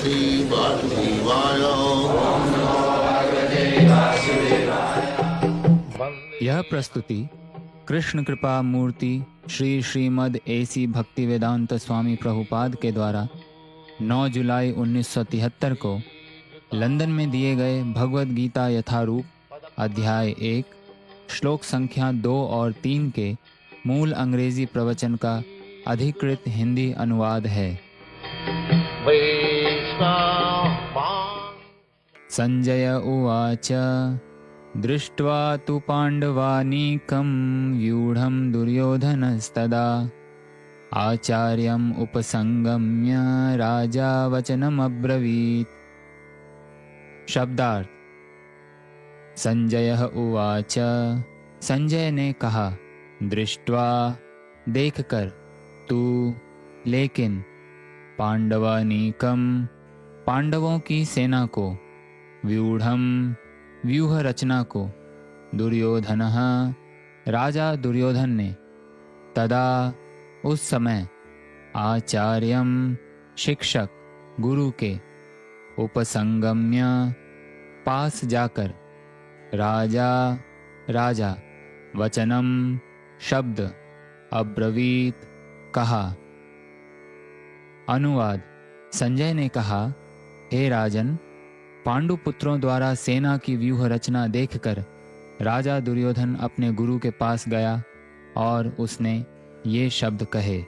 श्री वासुदेवाय। यह प्रस्तुति कृष्ण कृपा मूर्ति श्री श्रीमद् एसी भक्तिवेदांत स्वामी प्रभुपाद के द्वारा 9 जुलाई 1973 को लंदन में दिए गए भगवद गीता यथारूप अध्याय 1 श्लोक संख्या 2 और 3 के मूल अंग्रेजी प्रवचन का अधिकृत हिंदी अनुवाद है। संजय उवाच दृष्ट्वा तु पाण्डवानीकं व्यूढं दुर्योधनस्तदा आचार्यम् उपसंगम्य राजा वचनमब्रवीत्। शब्दार्थ। संजय उवाच, संजय ने कहा, दृष्ट्वा देखकर, तू लेकिन, पांडवानीकम पांडवों की सेना को, व्यूढ़म व्यूह रचना को, दुर्योधनः राजा दुर्योधन ने, तदा उस समय, आचार्यम शिक्षक गुरु के, उपसंगम्य पास जाकर, राजा राजा, वचनम शब्द, अब्रवीत कहा। अनुवाद। संजय ने कहा, हे राजन, पांडु पुत्रों द्वारा सेना की व्यूह रचना देखकर राजा दुर्योधन अपने गुरु के पास गया और उसने ये शब्द कहे।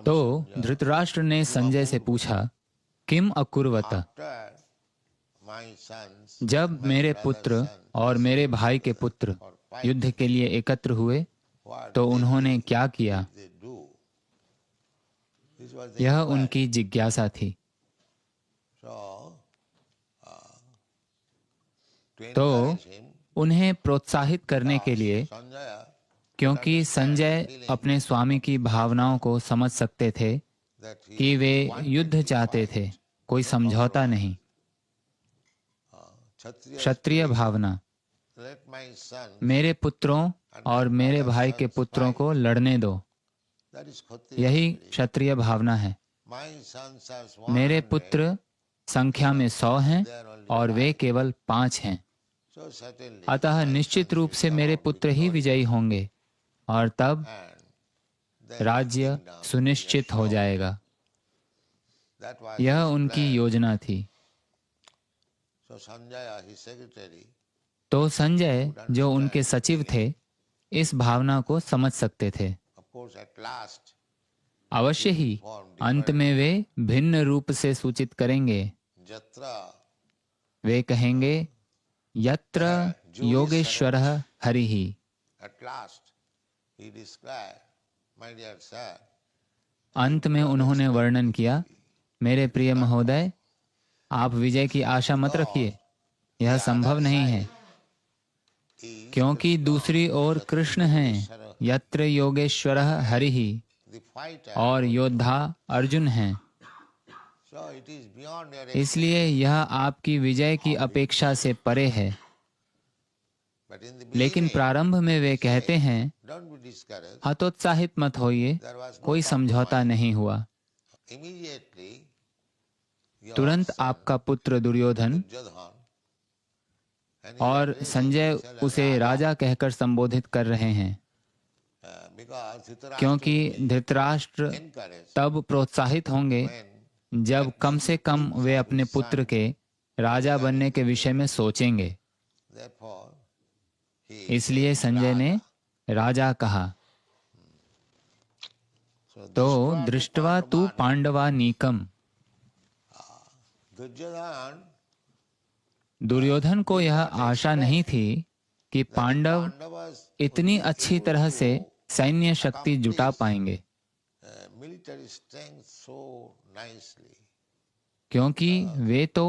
तो धृतराष्ट्र ने संजय से पूछा, किम अकुर्वत? जब मेरे पुत्र और मेरे भाई के पुत्र युद्ध के लिए एकत्र हुए तो उन्होंने क्या किया? यह उनकी जिज्ञासा थी। तो उन्हें प्रोत्साहित करने के लिए, क्योंकि संजय अपने स्वामी की भावनाओं को समझ सकते थे कि वे युद्ध चाहते थे, कोई समझौता नहीं। क्षत्रिय भावना, मेरे पुत्रों और मेरे भाई के पुत्रों को लड़ने दो, यही क्षत्रिय भावना है। मेरे पुत्र संख्या में 100 हैं और वे केवल 5 हैं, अतः निश्चित रूप से मेरे पुत्र ही विजयी होंगे और तब राज्य सुनिश्चित हो जाएगा। यह उनकी योजना थी। तो संजय, जो उनके सचिव थे, इस भावना को समझ सकते थे। अवश्य ही अंत में वे भिन्न रूप से सूचित करेंगे। वे कहेंगे, यत्र योगेश्वरः हरिः। अंत में उन्होंने वर्णन किया, मेरे प्रिय महोदय, आप विजय की आशा मत रखिए, यह संभव नहीं है, क्योंकि दूसरी ओर कृष्ण हैं, यत्र योगेश्वरः हरिः, और योद्धा अर्जुन हैं। इसलिए यह आपकी विजय की अपेक्षा से परे है। लेकिन प्रारंभ में वे कहते हैं, हतोत्साहित मत होइए, कोई समझौता नहीं हुआ। तुरंत आपका पुत्र दुर्योधन, और संजय उसे राजा कहकर संबोधित कर रहे हैं, क्योंकि धृतराष्ट्र तब प्रोत्साहित होंगे जब कम से कम वे अपने पुत्र के राजा बनने के विषय में सोचेंगे। इसलिए संजय ने राजा कहा। तो दृष्ट्वा तु पांडवानीकम, दुर्योधन को यह आशा नहीं थी कि पांडव इतनी अच्छी तरह से सैन्य शक्ति जुटा पाएंगे, क्योंकि वे तो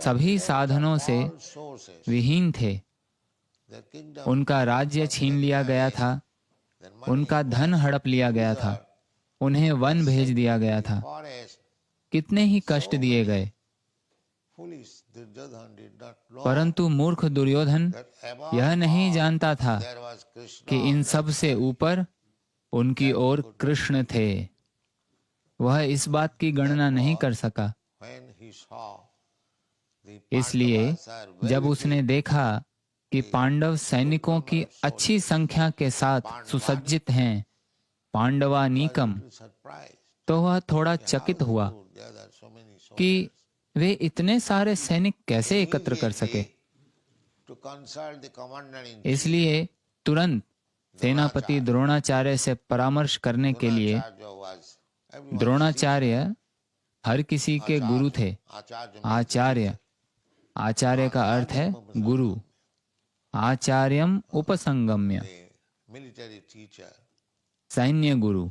सभी साधनों से विहीन थे। उनका राज्य छीन लिया गया था, उनका धन हड़प लिया गया था, उन्हें वन भेज दिया गया था, कितने ही कष्ट दिए गए। परंतु मूर्ख दुर्योधन यह नहीं जानता था कि इन सब से ऊपर उनकी ओर कृष्ण थे। वह इस बात की गणना नहीं कर सका। इसलिए जब उसने देखा कि पांडव सैनिकों की अच्छी संख्या के साथ सुसज्जित हैं, पांडवानीकम, तो वह थोड़ा चकित हुआ कि वे इतने सारे सैनिक कैसे एकत्र कर सके। इसलिए तुरंत सेनापति द्रोणाचार्य से परामर्श करने के लिए, द्रोणाचार्य हर किसी के गुरु थे। आचार्य, आचार्य का अर्थ है गुरु। आचार्यम उपसंगम्य, सैन्य गुरु।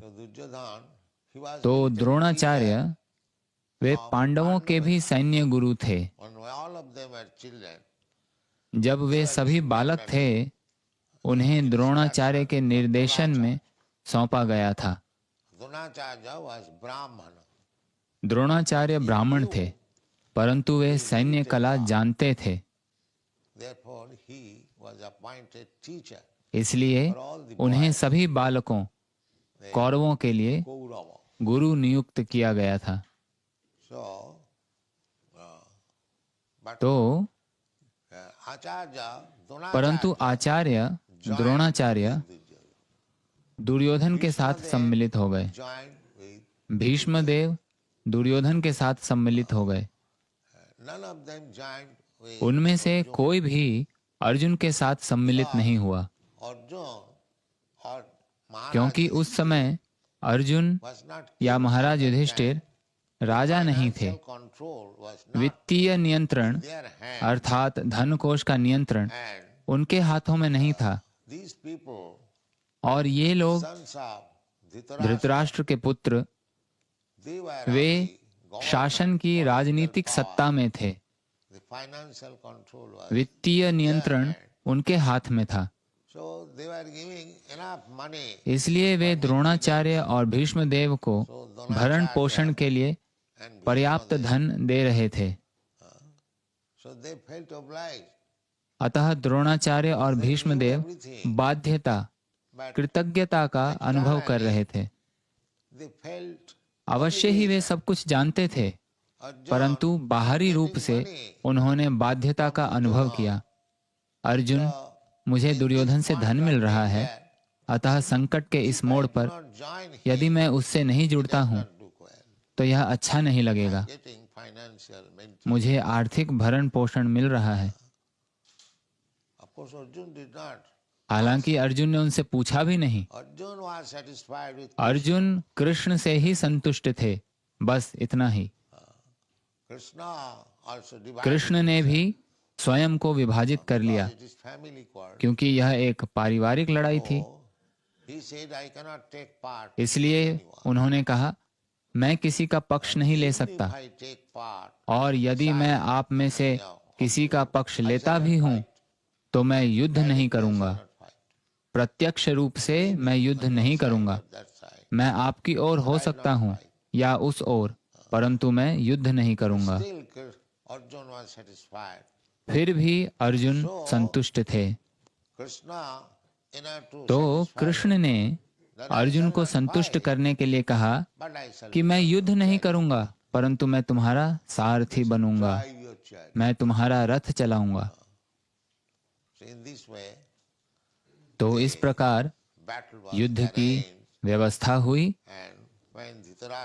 तो द्रोणाचार्य वे पांडवों के भी सैन्य गुरु थे। जब वे सभी बालक थे, उन्हें द्रोणाचार्य के निर्देशन में सौंपा गया था। द्रोणाचार्य ब्राह्मण थे, परंतु वे सैन्य कला जानते थे। इसलिए उन्हें सभी बालकों, कौरवों के लिए गुरु नियुक्त किया गया था। तो परंतु आचार्य द्रोणाचार्य दुर्योधन के साथ सम्मिलित हो गए। भीष्मदेव दुर्योधन के साथ सम्मिलित हो गए। उनमें से कोई भी अर्जुन के साथ सम्मिलित नहीं हुआ, क्योंकि उस समय अर्जुन या महाराज युधिष्ठिर राजा नहीं थे। वित्तीय नियंत्रण अर्थात धन कोष का नियंत्रण उनके हाथों में नहीं था। और ये लोग धृतराष्ट्र के पुत्र, वे शासन की राजनीतिक सत्ता में थे। वित्तीय नियंत्रण उनके हाथ में था। इसलिए वे द्रोणाचार्य और भीष्मदेव को भरण पोषण के लिए पर्याप्त धन दे रहे थे। अतः द्रोणाचार्य और भीष्मदेव बाध्यता, कृतज्ञता का अनुभव कर रहे थे। अवश्य ही वे सब कुछ जानते थे, परंतु बाहरी रूप से उन्होंने बाध्यता का अनुभव किया। अर्जुन, मुझे दुर्योधन से धन मिल रहा है, अतः संकट के इस मोड़ पर यदि मैं उससे नहीं जुड़ता हूं तो यह अच्छा नहीं लगेगा। मुझे आर्थिक भरण पोषण मिल रहा है। हालांकि अर्जुन ने उनसे पूछा भी नहीं। अर्जुन कृष्ण से ही संतुष्ट थे, बस इतना ही। कृष्ण ने भी स्वयं को विभाजित कर लिया, क्योंकि यह एक पारिवारिक लड़ाई थी। इसलिए उन्होंने कहा, मैं किसी का पक्ष नहीं ले सकता, और यदि मैं आप में से किसी का पक्ष लेता भी हूं तो मैं युद्ध नहीं करूंगा। प्रत्यक्ष रूप से मैं युद्ध नहीं करूंगा। मैं आपकी ओर हो सकता हूं या उस ओर, परंतु मैं युद्ध नहीं करूंगा। फिर भी अर्जुन संतुष्ट थे। तो कृष्ण ने अर्जुन को संतुष्ट करने के लिए कहा कि मैं युद्ध नहीं करूंगा, परंतु मैं तुम्हारा सारथी बनूंगा, मैं तुम्हारा रथ चलाऊंगा। तो इस प्रकार युद्ध की व्यवस्था हुई।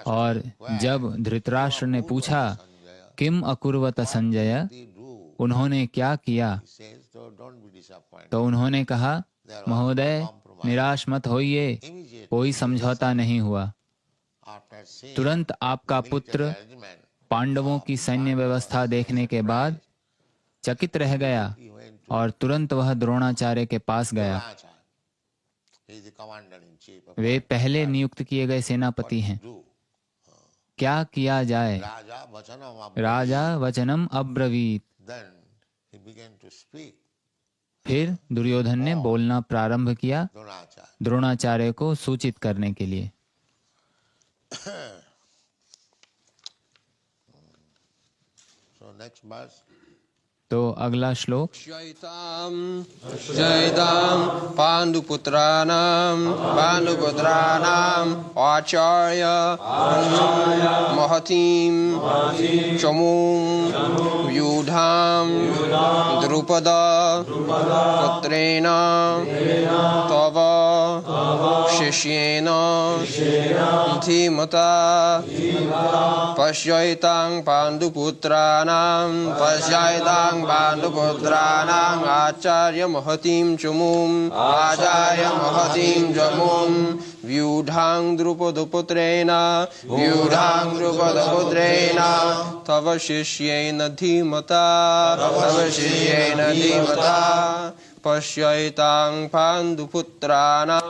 और जब धृतराष्ट्र ने पूछा, किम अकुर्वत संजय, उन्होंने क्या किया, तो उन्होंने कहा, महोदय निराश मत होइए, कोई समझौता नहीं हुआ। तुरंत आपका पुत्र पांडवों की सैन्य व्यवस्था देखने के बाद चकित रह गया और तुरंत वह द्रोणाचार्य के पास गया। वे पहले नियुक्त किए गए सेनापति हैं। क्या किया जाए? राजा वचनम अब्रवीत। फिर दुर्योधन ने बोलना प्रारंभ किया द्रोणाचार्य को सूचित करने के लिए। तो अगला श्लोक। जयतां पाण्डुपुत्राणां आचार्य महतीं चमूं व्यूढां द्रुपद पुत्रेण तव शिष्येन धीमता पश्यतां पाण्डुपुत्राणां आचार्य महतीं चमूं व्यूढां द्रुपदपुत्रेण तव शिष्येन धीमता पश्यतां पाण्डुपुत्राणां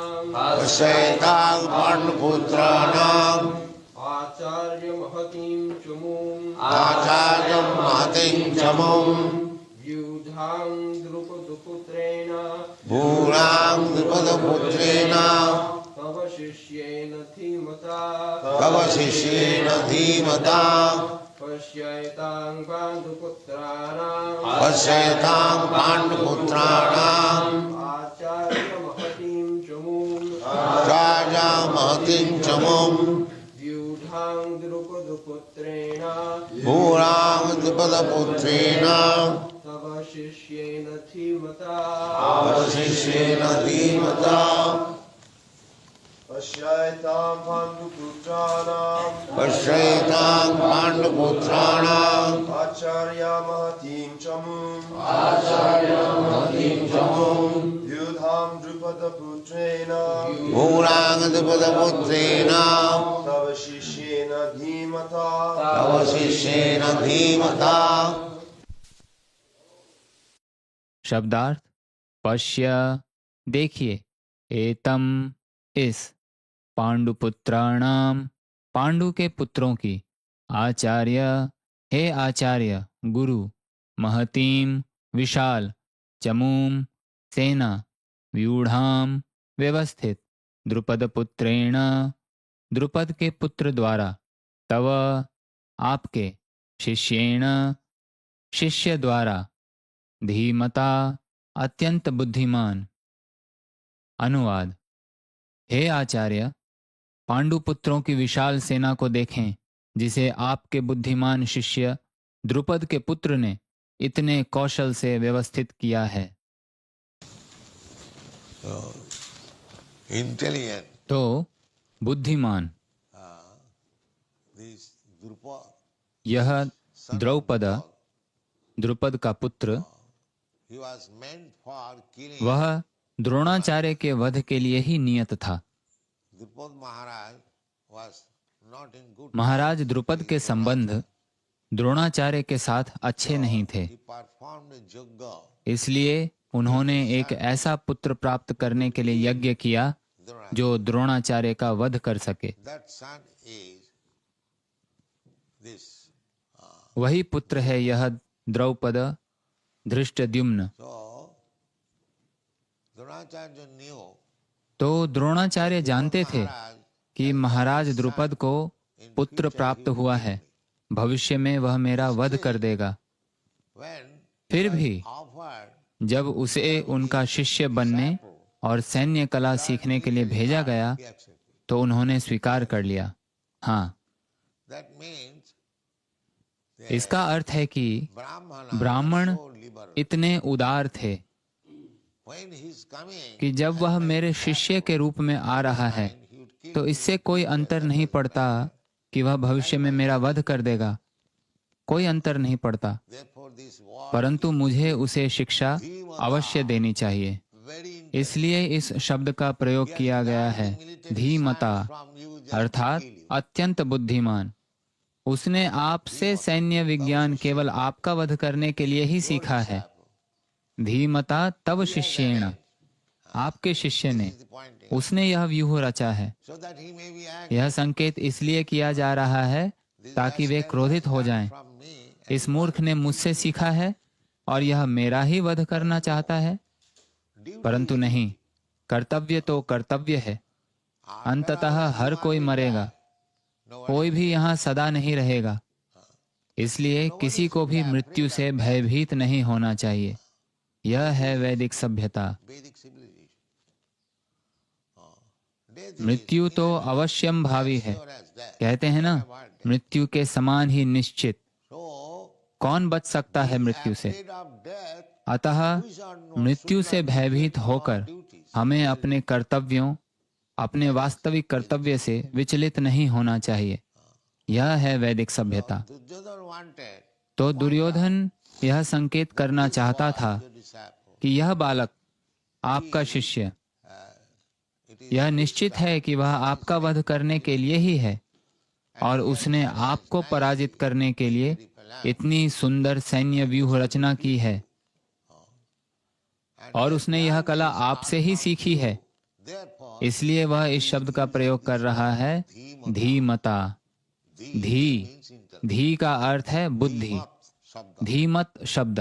आचार्य महतीं चमूं व्यूढां द्रुपदपुत्रेण तव शिष्येन धीमता पश्यतां पाण्डुपुत्राणां आचार्य महतीं चमूं व्यूढां द्रुपदपुत्रेण तव शिष्येन धीमता पश्यतां पाण्डुपुत्राणाम् आचार्य महतीं चमूं व्यूढां द्रुपदपुत्रेण तव शिष्येन धीमता शब्दार्थ। पश्य देखिए, एतम इस, पांडुपुत्राणाम पांडु के पुत्रों की, आचार्य हे आचार्य गुरु, महतीम विशाल, चमूम सेना, व्यूढ़ाम व्यवस्थित, द्रुपद पुत्रेण द्रुपद के पुत्र द्वारा, तव आपके, शिष्येण शिष्य द्वारा, धीमता अत्यंत बुद्धिमान। अनुवाद। हे आचार्य, पांडुपुत्रों की विशाल सेना को देखें जिसे आपके बुद्धिमान शिष्य द्रुपद के पुत्र ने इतने कौशल से व्यवस्थित किया है। तो बुद्धिमान यह द्रौपद, द्रुपद का पुत्र, वह द्रोणाचार्य के वध के लिए ही नियत था। महाराज द्रुपद के संबंध द्रोणाचार्य के साथ अच्छे नहीं थे, इसलिए उन्होंने एक ऐसा पुत्र प्राप्त करने के लिए यज्ञ किया जो द्रोणाचार्य का वध कर सके। वही पुत्र है यह द्रौपद धृष्टद्युम्न। तो द्रोणाचार्य जानते थे कि महाराज द्रुपद को पुत्र प्राप्त हुआ है, भविष्य में वह मेरा वध कर देगा। फिर भी जब उसे उनका शिष्य बनने और सैन्य कला सीखने के लिए भेजा गया तो उन्होंने स्वीकार कर लिया। हाँ, इसका अर्थ है कि ब्राह्मण इतने उदार थे कि जब वह मेरे शिष्य के रूप में आ रहा है तो इससे कोई अंतर नहीं पड़ता कि वह भविष्य में मेरा वध कर देगा, कोई अंतर नहीं पड़ता, परंतु मुझे उसे शिक्षा अवश्य देनी चाहिए। इसलिए इस शब्द का प्रयोग किया गया है, धीमता, अर्थात अत्यंत बुद्धिमान। उसने आपसे सैन्य विज्ञान केवल आपका वध करने के लिए ही सीखा है। धीमता तव शिष्येण, आपके शिष्य ने, उसने यह व्यूह रचा है। यह संकेत इसलिए किया जा रहा है ताकि वे क्रोधित हो जाएं। इस मूर्ख ने मुझसे सीखा है और यह मेरा ही वध करना चाहता है, परंतु नहीं, कर्तव्य तो कर्तव्य है। अंततः हर कोई मरेगा, कोई भी यहाँ सदा नहीं रहेगा। इसलिए किसी को भी मृत्यु से भयभीत नहीं होना चाहिए। यह है वैदिक सभ्यता। मृत्यु तो अवश्यम भावी है। कहते हैं ना, मृत्यु के समान ही निश्चित। कौन बच सकता है मृत्यु से? अतः मृत्यु से भयभीत होकर हमें अपने कर्तव्यों, अपने वास्तविक कर्तव्य से विचलित नहीं होना चाहिए। यह है वैदिक सभ्यता। तो दुर्योधन यह संकेत करना चाहता था कि यह बालक आपका शिष्य, यह निश्चित है कि वह आपका वध करने के लिए ही है, और उसने आपको पराजित करने के लिए इतनी सुंदर सैन्य व्यूह रचना की है, और उसने यह कला आपसे ही सीखी है। इसलिए वह इस शब्द का प्रयोग कर रहा है, धीमता। धी का अर्थ है बुद्धि। धीमत शब्द,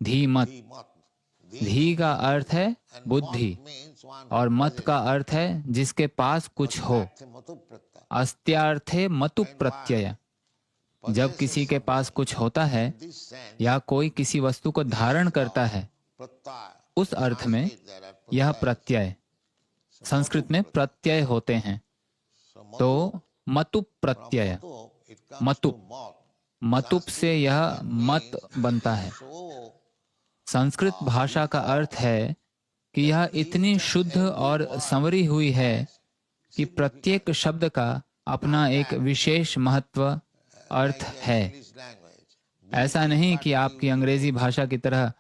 धीमत। धी का अर्थ है बुद्धि, और मत का अर्थ है जिसके पास कुछ हो। अस्त्यार्थे मतु प्रत्यय। जब किसी के पास कुछ होता है या कोई किसी वस्तु को धारण करता है, उस अर्थ में यह प्रत्यय, संस्कृत में प्रत्यय होते हैं। तो मतु प्रत्यय, मतुप से यह मत बनता है। संस्कृत भाषा का अर्थ है कि यह इतनी शुद्ध और संवरी हुई है कि प्रत्येक शब्द का अपना एक विशेष महत्व, अर्थ है। ऐसा नहीं कि आपकी अंग्रेजी भाषा की तरह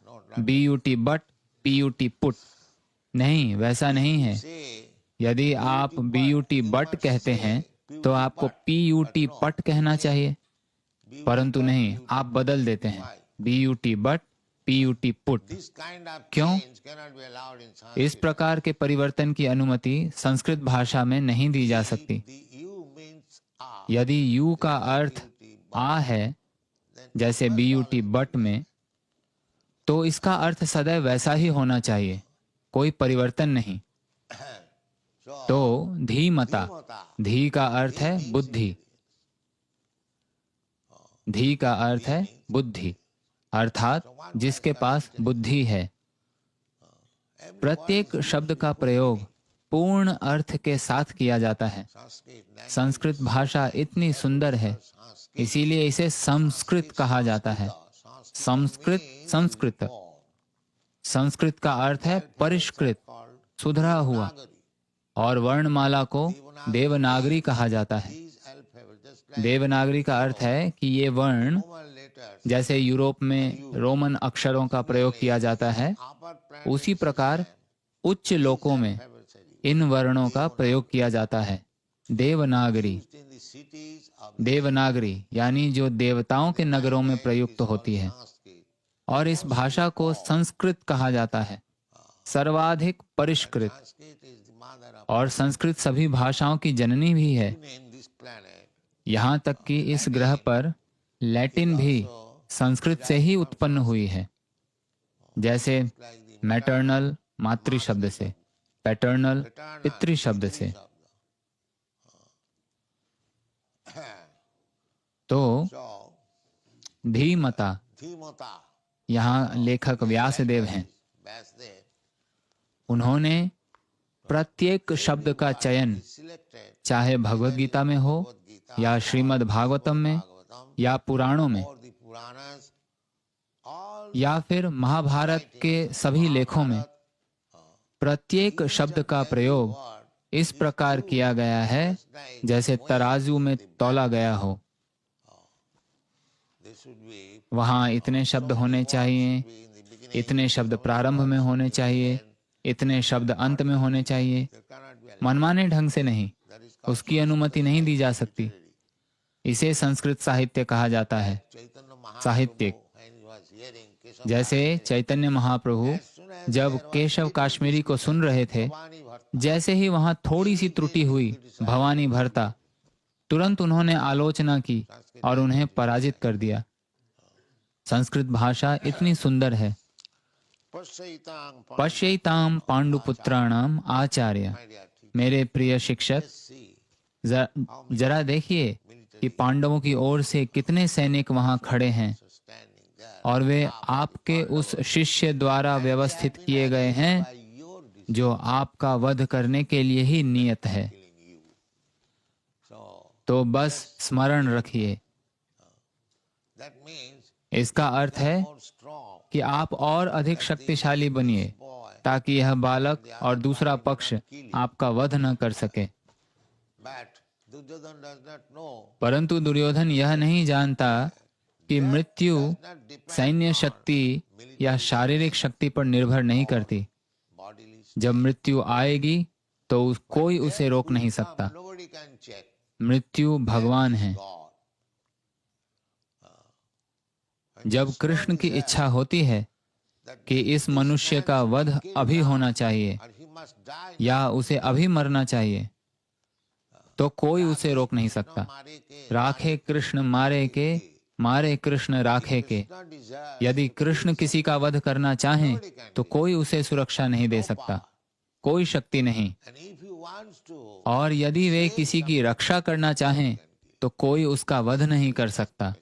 BUT बट, PUT पुट। नहीं, वैसा नहीं है। यदि आप BUT बट कहते हैं तो आपको PUT पट कहना चाहिए, परंतु नहीं, आप बदल देते हैं BUT बट, PUT पुट। क्यों? इस प्रकार के परिवर्तन की अनुमति संस्कृत भाषा में नहीं दी जा सकती। यदि यू का अर्थ आ है, जैसे BUT बट में, तो इसका अर्थ सदैव वैसा ही होना चाहिए, कोई परिवर्तन नहीं। तो धीमता, धी का अर्थ है बुद्धि। धी का अर्थ है बुद्धि, अर्थात जिसके पास बुद्धि है। प्रत्येक शब्द का प्रयोग पूर्ण अर्थ के साथ किया जाता है। संस्कृत भाषा इतनी सुंदर है, इसीलिए इसे संस्कृत कहा जाता है। संस्कृत। संस्कृत का अर्थ है परिष्कृत, सुधरा हुआ, और वर्णमाला को देवनागरी कहा जाता है। देवनागरी का अर्थ है कि ये वर्ण, जैसे यूरोप में रोमन अक्षरों का प्रयोग किया जाता है, उसी प्रकार उच्च लोकों में इन वर्णों का प्रयोग किया जाता है। देवनागरी। देवनागरी यानी जो देवताओं के नगरों में प्रयुक्त होती है, और इस भाषा को संस्कृत कहा जाता है, सर्वाधिक परिष्कृत। और संस्कृत सभी भाषाओं की जननी भी है। यहाँ तक कि इस ग्रह पर लैटिन भी संस्कृत से ही उत्पन्न हुई है, जैसे मैटर्नल मातृ शब्द से, पैटर्नल पितृ शब्द से। तो धीमता, यहाँ लेखक व्यासदेव हैं। उन्होंने प्रत्येक शब्द का चयन, चाहे भगवद गीता में हो या श्रीमद् भागवतम में या पुराणों में या फिर महाभारत के सभी लेखों में, प्रत्येक शब्द का प्रयोग इस प्रकार किया गया है जैसे तराजू में तौला गया हो। वहाँ इतने शब्द होने चाहिए, इतने शब्द प्रारंभ में होने चाहिए, इतने शब्द अंत में होने चाहिए। मनमाने ढंग से नहीं, उसकी अनुमति नहीं दी जा सकती। इसे संस्कृत साहित्य कहा जाता है, साहित्यिक। जैसे चैतन्य महाप्रभु जब केशव काश्मीरी को सुन रहे थे, जैसे ही वहां थोड़ी सी त्रुटि हुई, भवानी भरता, तुरंत उन्होंने आलोचना की और उन्हें पराजित कर दिया। संस्कृत भाषा इतनी सुंदर है। पश्यैताम पांडुपुत्राणाम आचार्य। मेरे प्रिय शिक्षक, जरा देखिए कि पांडवों की ओर से कितने सैनिक वहां खड़े हैं और वे आपके उस शिष्य द्वारा व्यवस्थित किए गए हैं जो आपका वध करने के लिए ही नियत है। तो बस स्मरण रखिए, इसका अर्थ है कि आप और अधिक शक्तिशाली बनिए ताकि यह बालक और दूसरा पक्ष आपका वध न कर सके। परंतु दुर्योधन यह नहीं जानता कि मृत्यु सैन्य शक्ति या शारीरिक शक्ति पर निर्भर नहीं करती। जब मृत्यु आएगी तो कोई उसे रोक नहीं सकता। मृत्यु भगवान है। जब कृष्ण की इच्छा होती है कि इस मनुष्य का वध अभी होना चाहिए या उसे अभी मरना चाहिए, तो कोई उसे रोक नहीं सकता। राखे कृष्ण मारे के, मारे कृष्ण राखे के। यदि कृष्ण किसी का वध करना चाहें तो कोई उसे सुरक्षा नहीं दे सकता, कोई शक्ति नहीं। और यदि वे किसी की रक्षा करना चाहें तो कोई उसका वध नहीं कर सकता।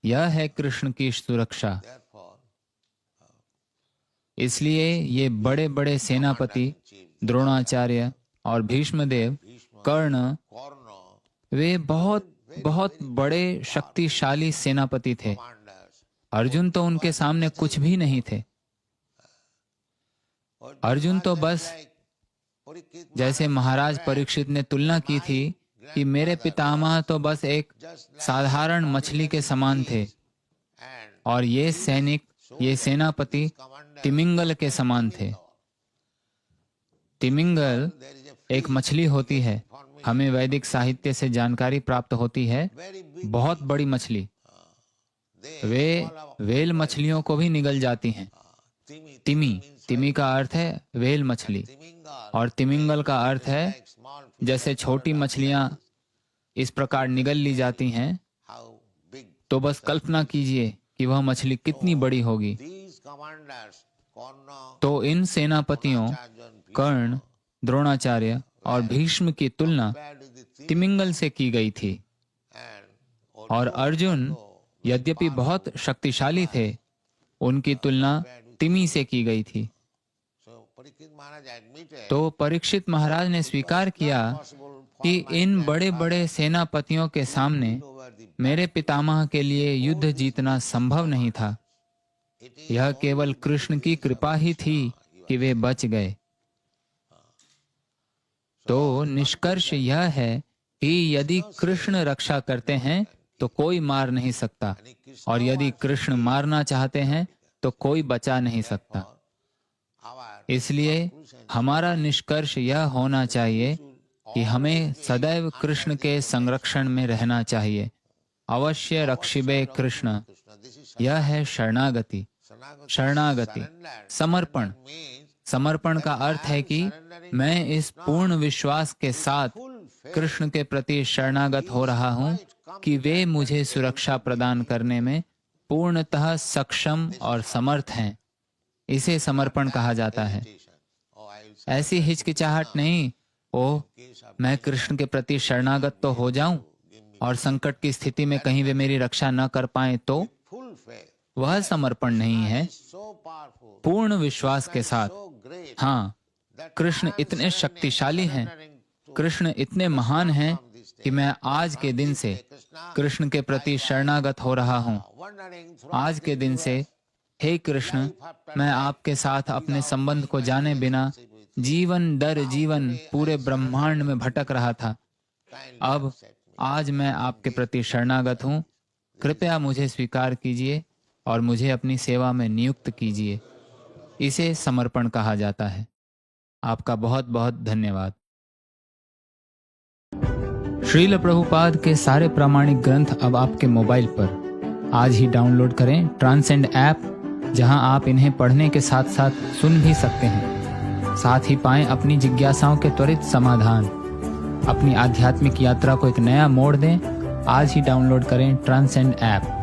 यह है कृष्ण की सुरक्षा। इसलिए ये बड़े बड़े सेनापति द्रोणाचार्य और भीष्मदेव, कर्ण, वे बहुत बहुत बड़े शक्तिशाली सेनापति थे। अर्जुन तो उनके सामने कुछ भी नहीं थे। अर्जुन तो बस, जैसे महाराज परीक्षित ने तुलना की थी कि मेरे पितामह तो बस एक साधारण मछली के समान थे और ये सैनिक, ये सेनापति तिमिंगल के समान थे। तिमिंगल एक मछली होती है, हमें वैदिक साहित्य से जानकारी प्राप्त होती है, बहुत बड़ी मछली। वे वेल मछलियों को भी निगल जाती हैं। तिमी का अर्थ है वेल मछली और तिमिंगल का अर्थ है जैसे छोटी मछलियां इस प्रकार निगल ली जाती हैं, तो बस कल्पना कीजिए कि वह मछली कितनी बड़ी होगी। तो इन सेनापतियों कर्ण, द्रोणाचार्य और भीष्म की तुलना तिमिंगल से की गई थी। और अर्जुन यद्यपि बहुत शक्तिशाली थे, उनकी तुलना तिमी से की गई थी। तो परीक्षित महाराज ने स्वीकार किया कि इन बड़े बड़े सेनापतियों के सामने मेरे पितामह के लिए युद्ध जीतना संभव नहीं था। यह केवल कृष्ण की कृपा ही थी कि वे बच गए। तो निष्कर्ष यह है कि यदि कृष्ण रक्षा करते हैं तो कोई मार नहीं सकता, और यदि कृष्ण मारना चाहते हैं तो कोई बचा नहीं सकता। इसलिए हमारा निष्कर्ष यह होना चाहिए कि हमें सदैव कृष्ण के संरक्षण में रहना चाहिए। अवश्य रक्षिबे कृष्ण, यह है शरणागति। शरणागति, समर्पण। समर्पण का अर्थ है कि मैं इस पूर्ण विश्वास के साथ कृष्ण के प्रति शरणागत हो रहा हूँ कि वे मुझे सुरक्षा प्रदान करने में पूर्णतः सक्षम और समर्थ हैं। इसे समर्पण कहा जाता है। ऐसी हिचकिचाहट नहीं, ओह मैं कृष्ण के प्रति शरणागत तो हो जाऊं और संकट की स्थिति में कहीं वे मेरी रक्षा न कर पाए तो, वह समर्पण नहीं है। पूर्ण विश्वास के साथ, हाँ, कृष्ण इतने शक्तिशाली हैं, कृष्ण इतने महान हैं कि मैं आज के दिन से कृष्ण के प्रति शरणागत हो रहा हूँ। आज के दिन से, हे कृष्ण, मैं आपके साथ अपने संबंध को जाने बिना जीवन दर जीवन पूरे ब्रह्मांड में भटक रहा था। अब आज मैं आपके प्रति शरणागत हूँ। कृपया मुझे स्वीकार कीजिए और मुझे अपनी सेवा में नियुक्त कीजिए। इसे समर्पण कहा जाता है। आपका बहुत बहुत धन्यवाद। श्रील प्रभुपाद के सारे प्रामाणिक ग्रंथ अब आपके मोबाइल पर। आज ही डाउनलोड करें ट्रांसेंड ऐप, जहां आप इन्हें पढ़ने के साथ साथ सुन भी सकते हैं। साथ ही पाएं अपनी जिज्ञासाओं के त्वरित समाधान। अपनी आध्यात्मिक यात्रा को एक नया मोड़ दें। आज ही डाउनलोड करें ट्रांसेंड ऐप।